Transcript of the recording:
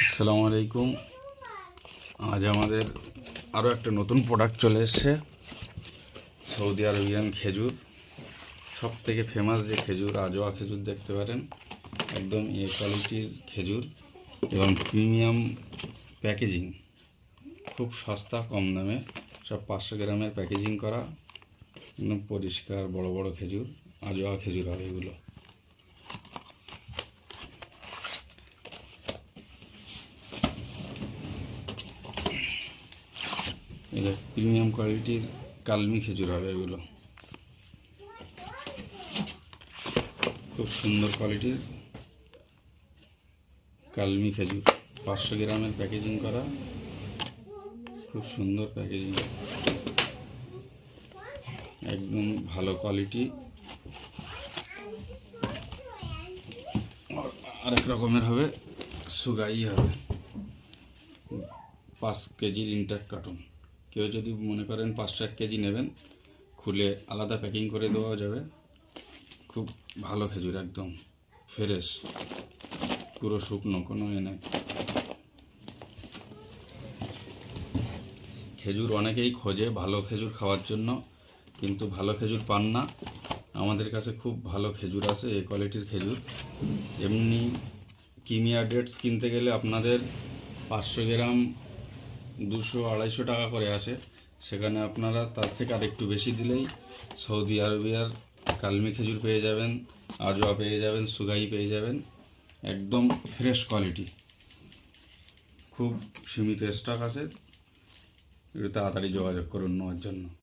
আসসালামু আলাইকুম। আজ আমাদের আরও একটা নতুন প্রোডাক্ট চলে এসছে, সৌদি আরবিয়ান খেজুর। সব থেকে ফেমাস যে খেজুর, আজোয়া খেজুর দেখতে পারেন, একদম এ কোয়ালিটির খেজুর এবং প্রিমিয়াম প্যাকেজিং, খুব সস্তা কম দামে। সব 500 গ্রামের প্যাকেজিং করা, একদম পরিষ্কার বড় বড় খেজুর, আজোয়া খেজুর হবে এগুলো। এটা প্রিমিয়াম কোয়ালিটির কালমি খেজুর হবে এগুলো, খুব সুন্দর কোয়ালিটির কালমি খেজুর। 500 গ্রামের প্যাকেজিং করা, খুব সুন্দর প্যাকেজিং, একদম ভালো কোয়ালিটি। আরেক রকমের হবে, সুগাই হবে, 5 কেজির ইনটেক কার্টুন। কেউ যদি মনে করেন 500 কেজি নেবেন, খুলে আলাদা প্যাকিং করে দেওয়া যাবে। খুব ভালো খেজুর, একদম ফ্রেশ, পুরো শুকনো, কোনো নেই। খেজুর অনেকেই খোঁজে ভালো খেজুর খাওয়ার জন্য, কিন্তু ভালো খেজুর পান না। আমাদের কাছে খুব ভালো খেজুর আছে, এই কোয়ালিটির খেজুর। এমনি কিমিয়া ডেটস কিনতে গেলে আপনাদের 500 গ্রাম 200-250 টাকা করে আসে, সেখানে আপনারা তার থেকে আরেকটু বেশি দিলেই সৌদি আরবিয়ার কালমি খেজুর পেয়ে যাবেন, আজোয়া পেয়ে যাবেন, সুগাই পেয়ে যাবেন, একদম ফ্রেশ কোয়ালিটি। খুব সীমিত স্টক আছে, একটু তাড়াতাড়ি যোগাযোগ করুন নেওয়ার জন্য।